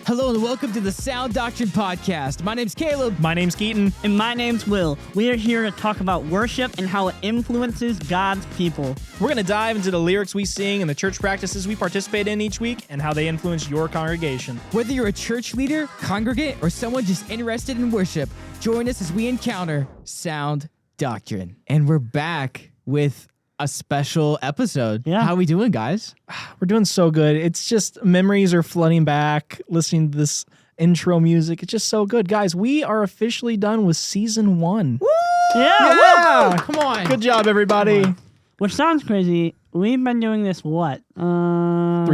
Hello and welcome to the Sound Doctrine podcast. My name's Caleb. My name's Keaton. And my name's Will. We are here to talk about worship and how it influences God's people. We're going to dive into the lyrics we sing and the church practices we participate in each week and how they influence your congregation. Whether you're a church leader, congregant, or someone just interested in worship, join us as we encounter Sound Doctrine. And we're back with a special episode. Yeah. How we doing, guys? We're doing so good. It's just memories are flooding back, listening to this intro music. It's just so good. Guys, we are officially done with season 1. Woo! Yeah! Come on. Good job, everybody. Which sounds crazy. We've been doing this, what? 3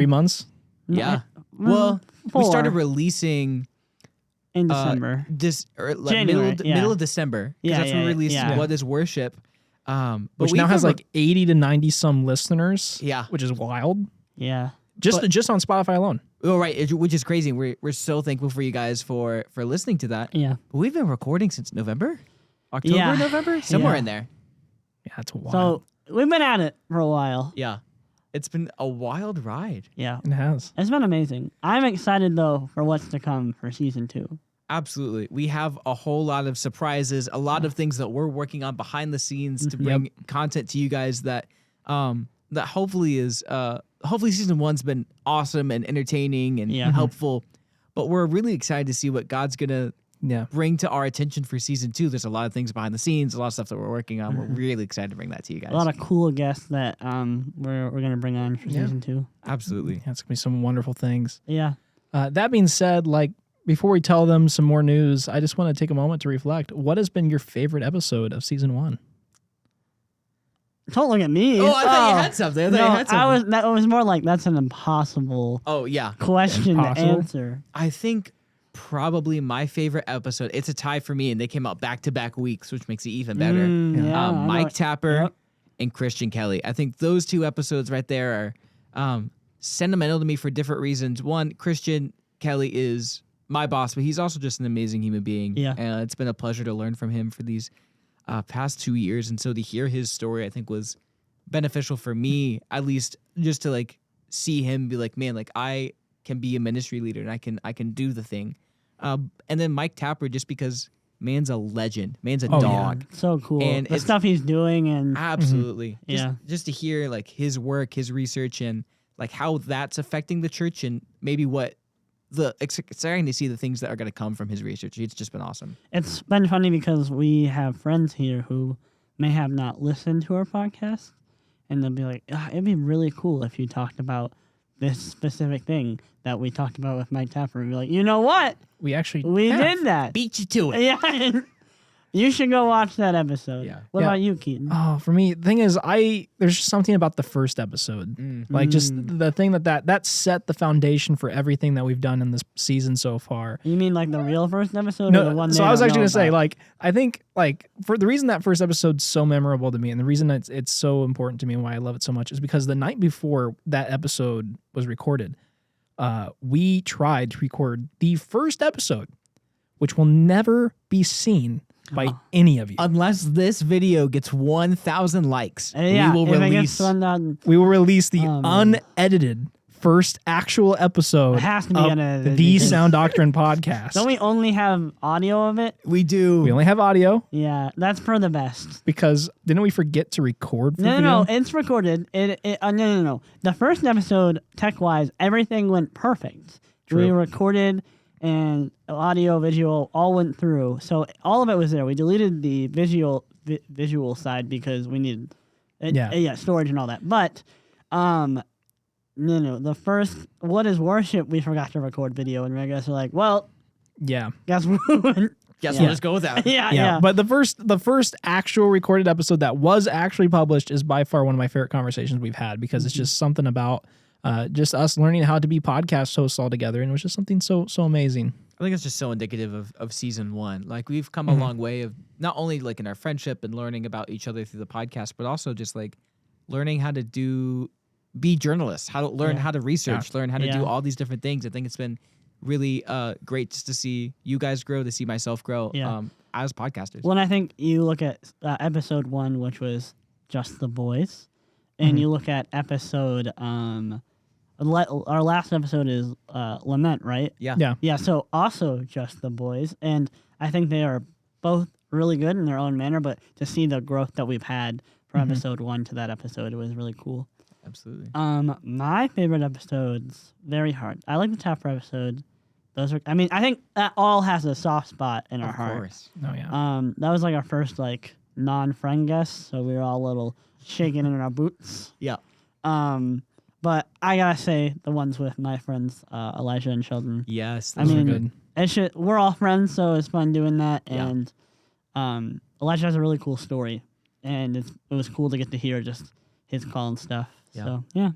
months? Yeah. Well, 4 we started releasing in December. January, middle of December. Because that's when we released What is Worship. Which now has like 80 to 90 some listeners. Yeah. Which is wild. Yeah. Just on Spotify alone. Oh, right. Which is crazy. We're so thankful for you guys for listening to that. Yeah. But we've been recording since November? October, Yeah. November? Somewhere Yeah. in there. Yeah, it's wild. So we've been at it for a while. Yeah. It's been a wild ride. Yeah. It has. It's been amazing. I'm excited, though, for what's to come for season 2. Absolutely. We have a whole lot of surprises, a lot of things that we're working on behind the scenes to bring content to you guys that that hopefully is hopefully season 1's been awesome and entertaining and helpful. But we're really excited to see what God's gonna bring to our attention for season 2. There's a lot of things behind the scenes, a lot of stuff that we're working on. We're really excited to bring that to you guys. A lot of cool guests that we're going to bring on for season 2. Absolutely. Yeah, it's going to be some wonderful things. Yeah. That being said, before we tell them some more news, I just want to take a moment to reflect. What has been your favorite episode of season 1? Don't look at me. Oh, I thought you had something. That was more like that's an impossible question to answer. I think probably my favorite episode, it's a tie for me, and they came out back-to-back weeks, which makes it even better. Mike Tapper and Christian Kelly. I think those 2 episodes right there are sentimental to me for different reasons. One, Christian Kelly is my boss, but he's also just an amazing human being. Yeah. And it's been a pleasure to learn from him for these past 2 years. And so to hear his story, I think was beneficial for me, at least just to see him be like, man, I can be a ministry leader and I can do the thing. And then Mike Tapper, just because man's a legend, man's a dog. Yeah. So cool. And the stuff he's doing and absolutely. Just to hear his work, his research, and how that's affecting the church, and maybe what exciting to see the things that are going to come from his research. It's just been awesome. It's been funny because we have friends here who may have not listened to our podcast, and they'll be like, it'd be really cool if you talked about this specific thing that we talked about with Mike Tapper. And be like, you know what? We did that. Beat you to it. Yeah. You should go watch that episode. Yeah. What about you, Keaton? Oh, for me, the thing is, there's just something about the first episode. Just the thing that set the foundation for everything that we've done in this season so far. You mean the real first episode? No, or the one so I was actually going to say, I think, for the reason that first episode's so memorable to me, and the reason it's so important to me and why I love it so much is because the night before that episode was recorded, we tried to record the first episode, which will never be seen by any of you. Unless this video gets 1,000 likes, we will release the unedited first actual episode has to be of unedited. the Sound Doctrine podcast. Don't we only have audio of it? We do. We only have audio. Yeah, that's for the best. Because didn't we forget to record for video? No, it's recorded. No. The first episode, tech-wise, everything went perfect. True. We recorded and audio, visual, all went through. So all of it was there. We deleted the visual side because we needed storage and all that. But the first What is Worship, we forgot to record video, and I guess we're like, well, guess we'll just go with that. Yeah. But the first actual recorded episode that was actually published is by far one of my favorite conversations we've had, because it's just something about just us learning how to be podcast hosts all together, and it was just something so amazing. I think it's just so indicative of season 1. We've come a long way of not only in our friendship and learning about each other through the podcast, but also just learning how to be journalists, how to learn how to research, learn how to do all these different things. I think it's been really great just to see you guys grow, to see myself grow as podcasters. Well, I think you look at episode 1, which was just the boys, and you look at episode Our last episode is Lament, right? Yeah. Yeah. Yeah, so also Just the Boys. And I think they are both really good in their own manner, but to see the growth that we've had from episode 1 to that episode, it was really cool. Absolutely. My favorite episodes, very hard. I like the Tapper episode. Those are, I think that all has a soft spot in our Of heart. course. Oh yeah. That was like our first like non-friend guest, so we were all a little shaking in our boots. Yeah. But I gotta say the ones with my friends Elijah and Sheldon. Yes. I those are mean, good. we're all friends, so it's fun doing that. Yeah. And Elijah has a really cool story, and it was cool to get to hear just his call and stuff. Yeah. So yeah.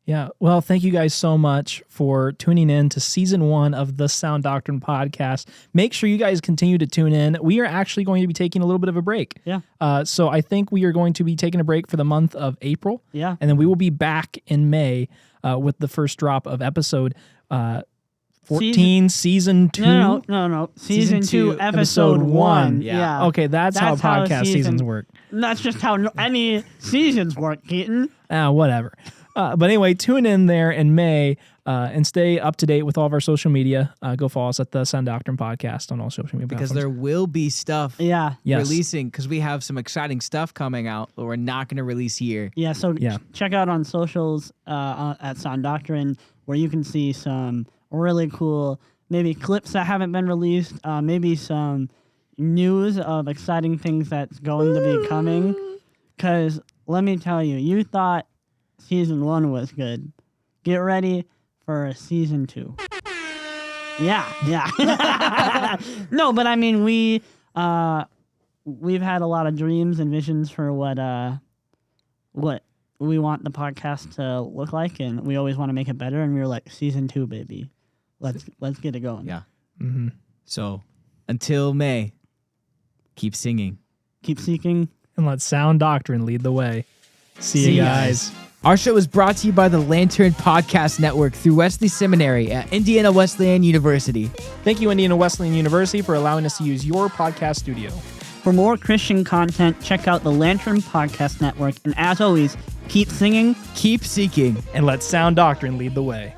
Yeah. Well, thank you guys so much for tuning in to season 1 of the Sound Doctrine podcast. Make sure you guys continue to tune in. We are actually going to be taking a little bit of a break. Yeah. So I think we are going to be taking a break for the month of April. Yeah. And then we will be back in May with the first drop of episode 14, season 2. No. Season 2, episode 1. Yeah. Yeah. Okay, that's how podcast seasons work. That's just how any seasons work, Keaton. Whatever. But anyway, tune in there in May and stay up to date with all of our social media. Go follow us at the Sound Doctrine podcast on all social media Because platforms. there will be stuff Yeah. Yes. releasing, because we have some exciting stuff coming out that we're not going to release here. Yeah, so Yeah. check out on socials at Sound Doctrine, where you can see some really cool, maybe clips that haven't been released, maybe some news of exciting things that's going to be coming. Because let me tell you, you thought season 1 was good. Get ready for season 2. Yeah. No, but I mean, we've had a lot of dreams and visions for what we want the podcast to look like, and we always want to make it better. And we were like, season 2, baby, let's get it going. Yeah. Mm-hmm. So until May, keep singing. Keep seeking. And let Sound Doctrine lead the way. See you guys. Our show is brought to you by the Lantern Podcast Network through Wesley Seminary at Indiana Wesleyan University. Thank you, Indiana Wesleyan University, for allowing us to use your podcast studio. For more Christian content, check out the Lantern Podcast Network. And as always, keep singing. Keep seeking. And let Sound Doctrine lead the way.